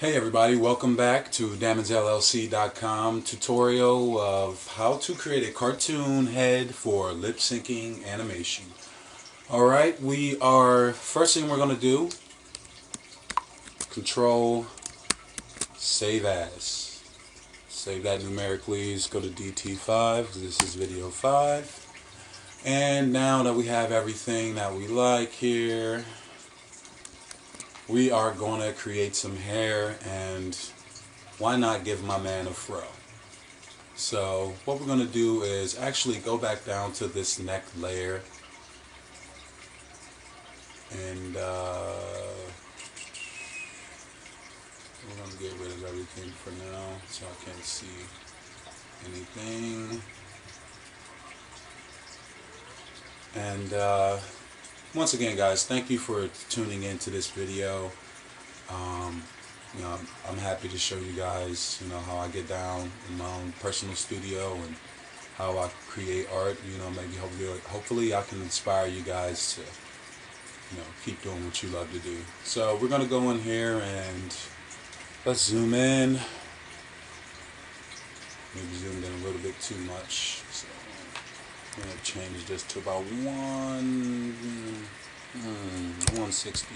Hey everybody, welcome back to DAMMONSLLC.com tutorial of how to create a cartoon head for lip syncing animation. Alright, first thing we're going to do, Control, Save As. Save that numerically, just go to DT5, this is video 5. And now that we have everything that we like here, we are going to create some hair, and why not give my man a fro? So what we're going to do is actually go back down to this neck layer, and we're going to get rid of everything for now so I can't see anything. And once again, guys, thank you for tuning into this video. I'm happy to show you guys, how I get down in my own personal studio and how I create art. Maybe hopefully I can inspire you guys to, keep doing what you love to do. So we're gonna go in here and let's zoom in. Maybe zoomed in a little bit too much. So I'm gonna change this to about 160.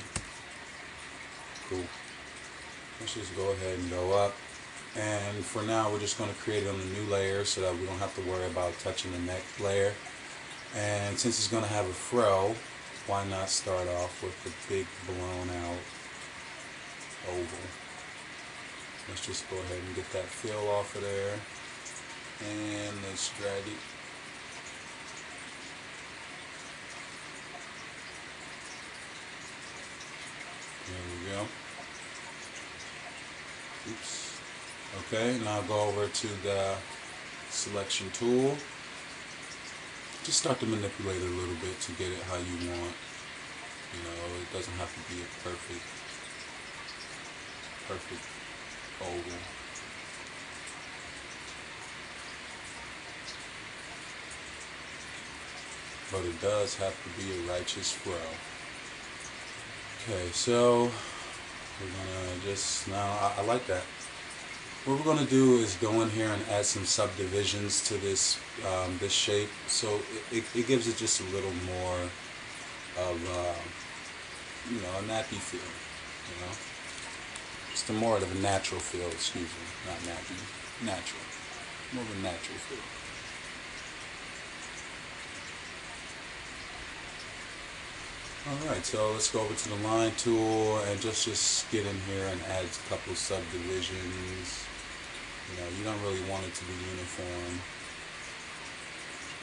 Cool. Let's just go ahead and go up. And for now, we're just going to create it on a new layer so that we don't have to worry about touching the neck layer. And since it's going to have a fro, why not start off with the big blown out oval? Let's just go ahead and get that fill off of there. And let's drag it. There we go. Oops. Okay, now go over to the selection tool. Just start to manipulate it a little bit to get it how you want. It doesn't have to be a perfect oval. But it does have to be a righteous fro. Okay, so we're gonna just I like that. What we're gonna do is go in here and add some subdivisions to this this shape, so it gives it just a little more of a nappy feel. Just more of a natural feel. Excuse me, not nappy, natural, more of a natural feel. Alright, so let's go over to the line tool and just get in here and add a couple of subdivisions. You don't really want it to be uniform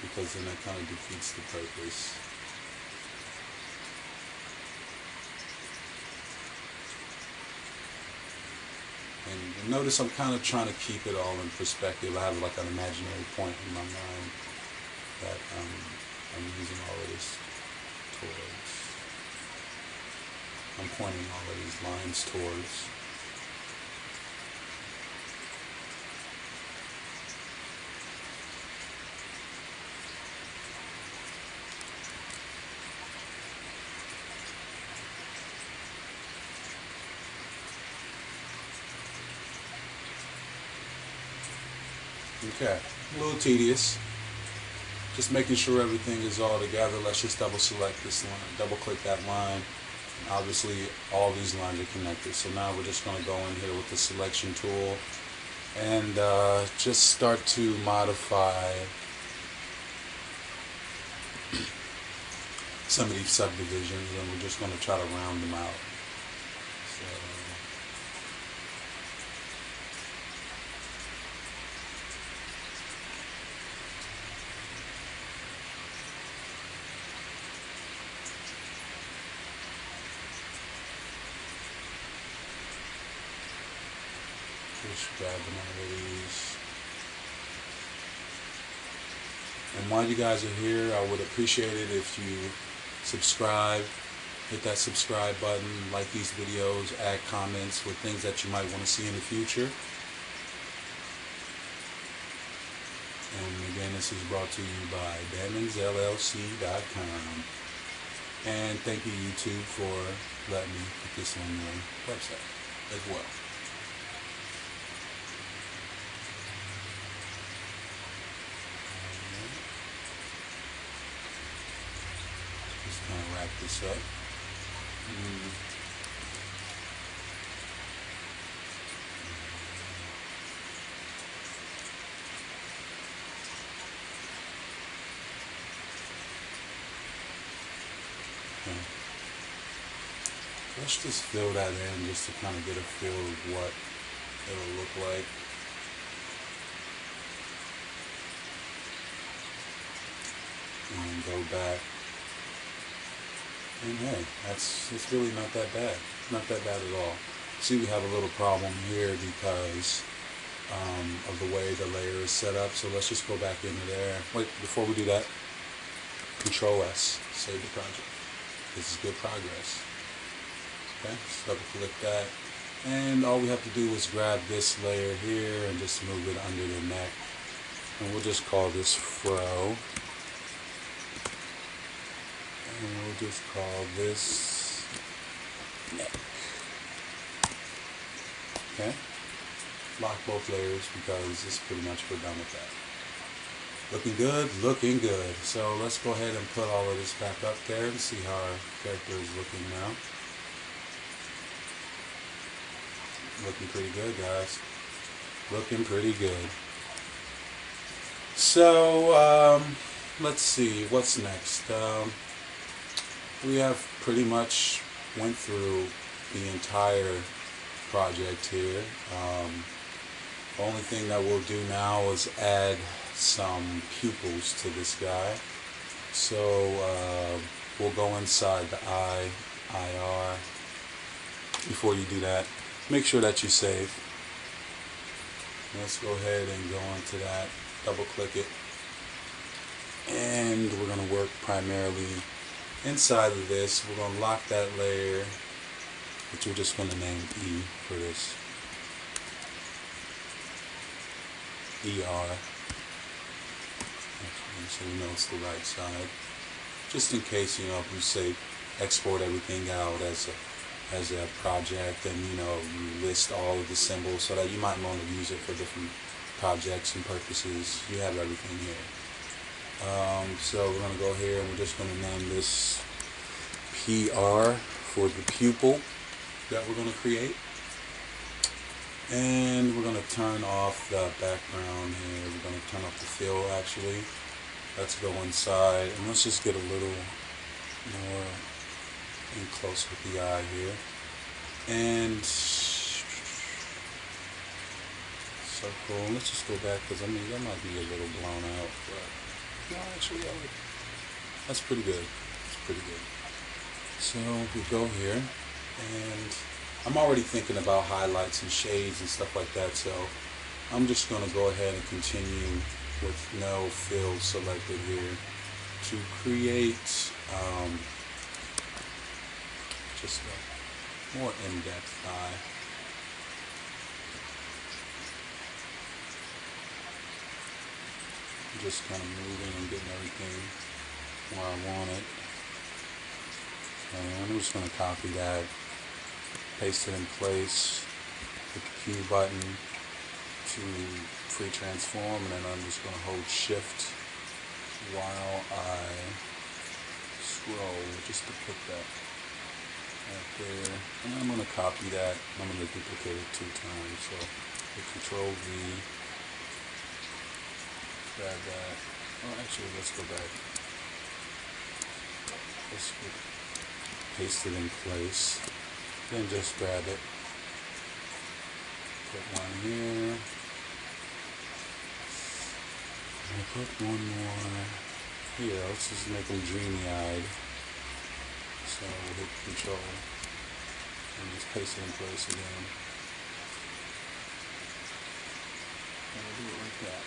because then that kind of defeats the purpose. And notice I'm kind of trying to keep it all in perspective. I have like an imaginary point in my mind that I'm using all of this towards. I'm pointing all of these lines towards. Okay, a little tedious. Just making sure everything is all together. Let's just double select this line, double click that line. Obviously all these lines are connected, so now we're just going to go in here with the selection tool and just start to modify some of these subdivisions, and we're just going to try to round them out. So just grabbing all of these. And while you guys are here, I would appreciate it if you subscribe, hit that subscribe button, like these videos, add comments with things that you might want to see in the future. And again, this is brought to you by DAMMONSLLC.com. And thank you, YouTube, for letting me put this on your website as well. this up. Let's just fill that in just to kind of get a feel of what it'll look like. And go back. And hey, it's really not that bad. Not that bad at all. See, we have a little problem here because of the way the layer is set up. So let's just go back into there. Wait, before we do that, Control S, save the project. This is good progress. Okay, just double click that. And all we have to do is grab this layer here and just move it under the neck. And we'll just call this fro. And we'll just call this neck. Okay? Lock both layers because it's pretty much we're done with that. Looking good, looking good. So let's go ahead and put all of this back up there and see how our character is looking now. Looking pretty good, guys. Looking pretty good. So, let's see, what's next? We have pretty much went through the entire project here. The only thing that we'll do now is add some pupils to this guy. So, we'll go inside the IR. Before you do that, make sure that you save. Let's go ahead and go into that, double click it, and we're going to work primarily inside of this. We're going to lock that layer, which we're just going to name E for this. ER. So we know it's the right side. Just in case, you know, if we say export everything out as a project, and you know, you list all of the symbols so that you might want to use it for different projects and purposes. You have everything here. So we're going to go here and we're just going to name this PR for the pupil that we're going to create. And we're going to turn off the background here. We're going to turn off the fill actually. Let's go inside and let's just get a little more in close with the eye here, and circle. Let's just go back because I mean that might be a little blown out, but no, actually that's pretty good. It's pretty good. So we go here, and I'm already thinking about highlights and shades and stuff like that. So I'm just going to go ahead and continue with no fill selected here to create just a more in-depth eye. Just kind of moving and getting everything where I want it. And I'm just going to copy that, paste it in place, hit the Q button to free transform, and then I'm just going to hold shift while I scroll just to put that right there, and I'm going to copy that. I'm going to duplicate it 2 times. So hit Control V, grab that. Oh, actually, let's go back. Let's paste it in place. Then just grab it. Put one here. And put one more here. Let's just make them dreamy-eyed. So we'll hit Control and just paste it in place again. And we'll do it like that.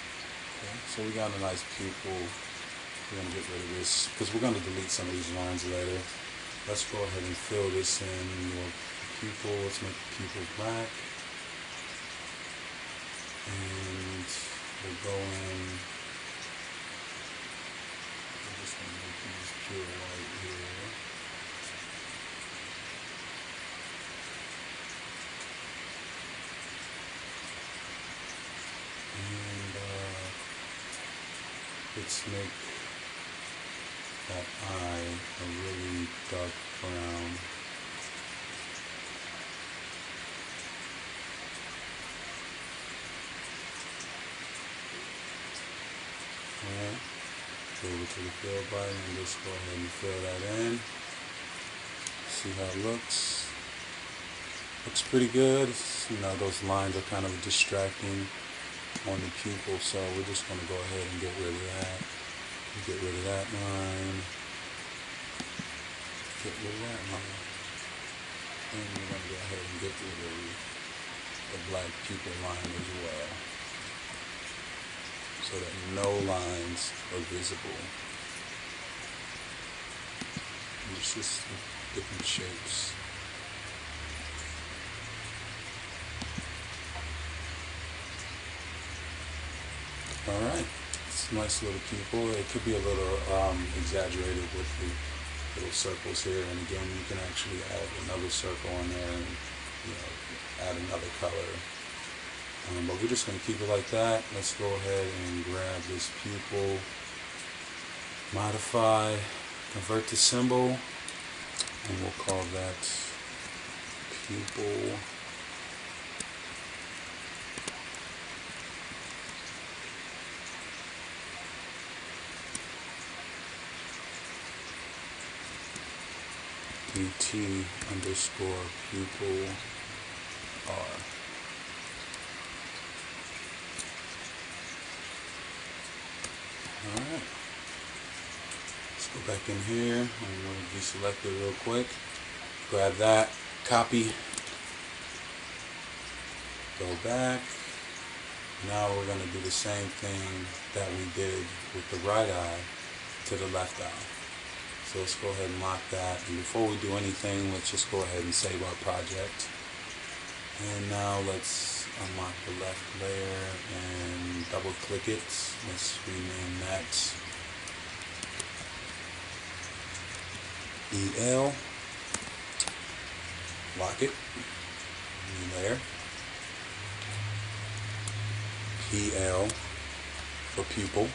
Okay, so we got a nice pupil. We're going to get rid of this because we're going to delete some of these lines later. Let's go ahead and fill this in with the pupil. Let's make the pupil black. And we'll go in. We're just going to make these pure white here. And let's make that eye a really dark brown. Alright, go over to the fill button and just go ahead and fill that in. See how it looks. Looks pretty good. You know, those lines are kind of distracting on the pupil, so we're just going to go ahead and get rid of that. Get rid of that line. Get rid of that line. And we're going to go ahead and get rid of the black pupil line as well, so that no lines are visible. It's just different shapes. Alright, it's a nice little pupil. It could be a little exaggerated with the little circles here, and again you can actually add another circle on there and, you know, add another color. But we're just going to keep it like that. Let's go ahead and grab this pupil, modify, convert to symbol, and we'll call that pupil. DT underscore pupil R. Alright, let's go back in here. I'm going to deselect it real quick. Grab that, copy, go back. Now we're going to do the same thing that we did with the right eye to the left eye. So let's go ahead and lock that. And before we do anything, let's just go ahead and save our project. And now let's unlock the left layer and double click it. Let's rename that EL. Lock it. New layer. PL for pupil.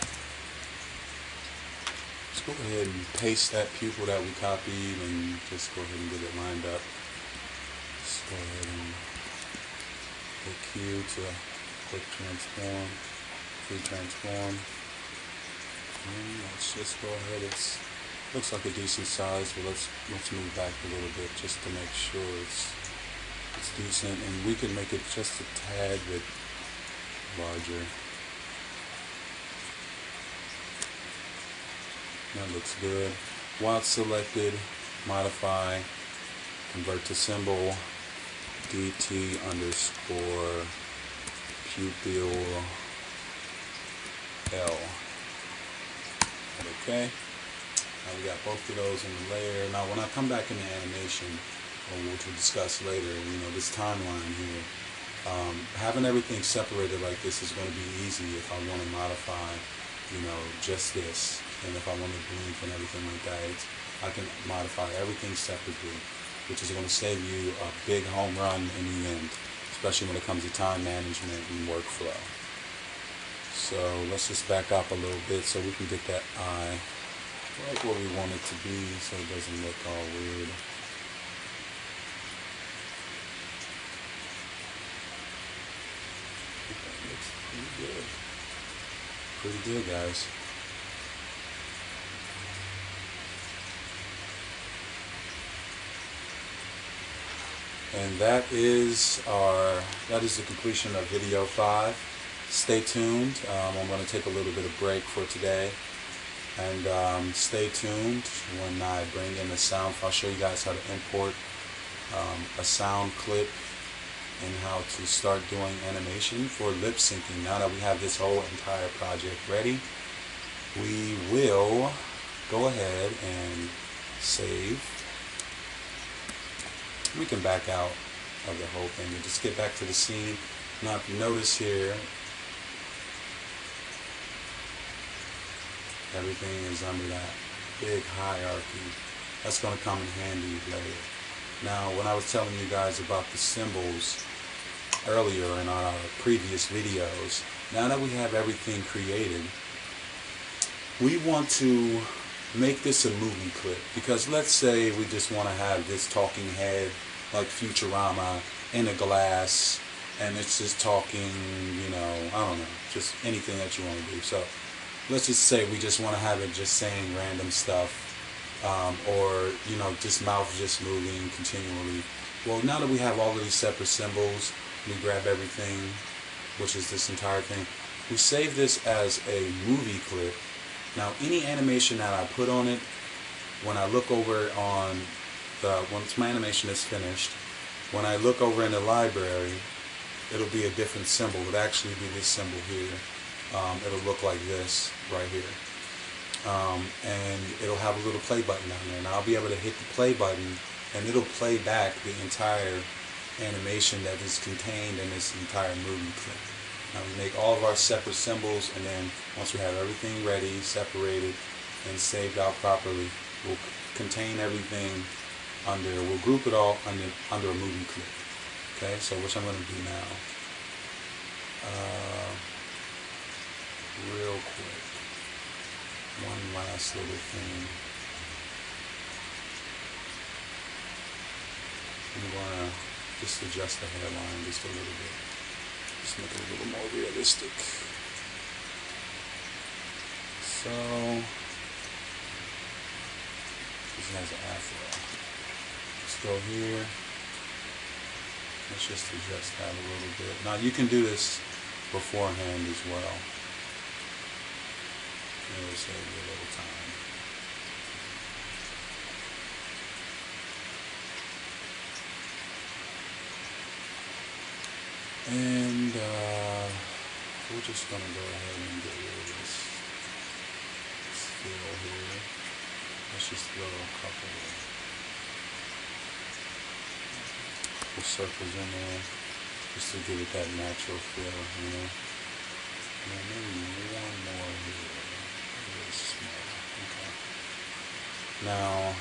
Let's go ahead and paste that pupil that we copied and just go ahead and get it lined up. Let's go ahead and hit Q to quick transform, free transform. And let's just go ahead. It looks like a decent size, but let's move back a little bit just to make sure it's decent, and we can make it just a tad bit larger. That looks good. While selected, modify, convert to symbol, DT underscore pupil L. Okay. Now we got both of those in the layer. Now when I come back in the animation, which we'll discuss later, you know, this timeline here, having everything separated like this is going to be easy if I want to modify, you know, just this. And if I want to blink and everything like that, I can modify everything separately, which is going to save you a big home run in the end, especially when it comes to time management and workflow. So let's just back up a little bit so we can get that eye right where we want it to be so it doesn't look all weird. That looks pretty good. Pretty good, guys. And that is the completion of video 5. Stay tuned. I'm going to take a little bit of break for today, and stay tuned when I bring in the sound. I'll show you guys how to import a sound clip and how to start doing animation for lip syncing. Now that we have this whole entire project ready, we will go ahead and save. We can back out of the whole thing and just get back to the scene. Now if you notice here, everything is under that big hierarchy. That's going to come in handy later. Now when I was telling you guys about the symbols earlier in our previous videos, now that we have everything created, we want to make this a movie clip. Because let's say we just want to have this talking head like Futurama in a glass, and it's just talking, you know, I don't know, just anything that you want to do. So let's just say we just want to have it just saying random stuff, or, you know, just mouth just moving continually. Well, now that we have all of these separate symbols, we grab everything, which is this entire thing. We save this as a movie clip. Now, any animation that I put on it, when I look over on once my animation is finished, when I look over in the library, it'll be a different symbol. It'll actually be this symbol here. It'll look like this right here. And it'll have a little play button down there. And I'll be able to hit the play button, and it'll play back the entire animation that is contained in this entire movie clip. Now we make all of our separate symbols, and then once we have everything ready, separated, and saved out properly, we'll contain everything we'll group it all under a movie clip. Okay, so which I'm going to do now. Real quick. One last little thing. I'm going to just adjust the hairline just a little bit. Just make it a little more realistic. So, this has an afro. Let's go here. Let's just adjust that a little bit. Now you can do this beforehand as well. It'll save you a little time. And we're just going to go ahead and get rid of this fill here. Let's just throw a couple of circles in there just to give it that natural feel, you know. And maybe one more here. Really small. Okay. Now,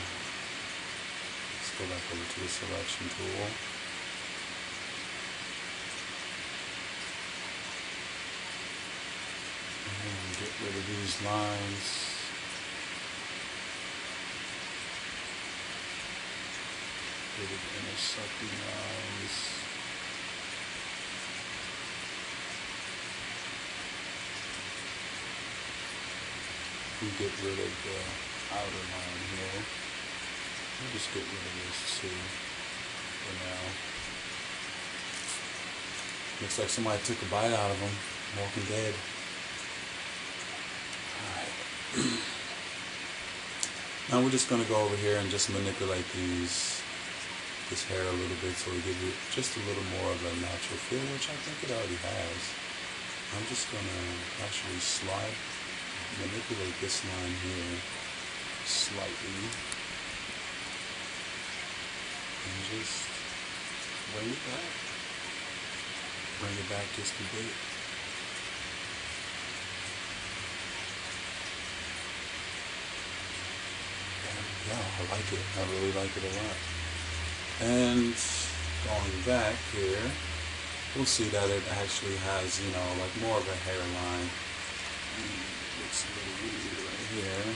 let's go back over to the selection tool. And get rid of these lines. Get rid of intersecting lines. And get rid of the outer line here. I'll just get rid of this too for now. Looks like somebody took a bite out of them. Walking Dead. Now we're just going to go over here and just manipulate this hair a little bit so we give it just a little more of a natural feel, which I think it already has. I'm just going to actually manipulate this line here slightly and just bring it back. Bring it back just a bit. Yeah, I like it. I really like it a lot. And going back here, we'll see that it actually has, you know, like more of a hairline. Looks a little weird right here.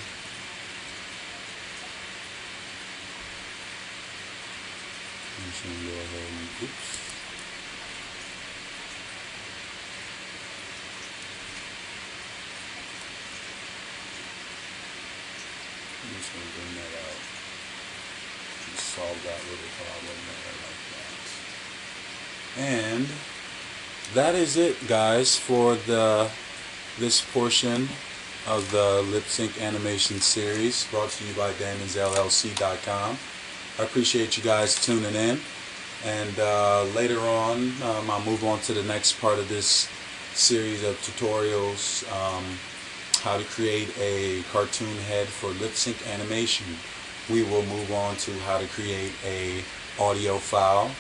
I'm just going to go ahead and, oops. I'm just going to bring that out and solve that little problem there like that. And that is it, guys, for this portion of the Lipsync animation series brought to you by DAMMONSLLC.com. I appreciate you guys tuning in, and later on I'll move on to the next part of this series of tutorials, how to create a cartoon head for Lipsync animation. We will move on to how to create a audio file,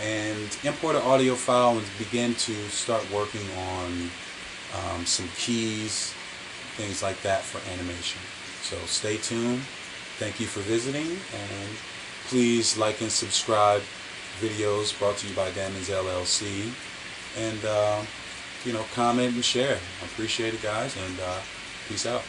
and import an audio file and begin to start working on some keys, things like that for animation. So stay tuned. Thank you for visiting, and please like and subscribe videos brought to you by DAMMONSLLC, and you know, comment and share. I appreciate it, guys, and peace out.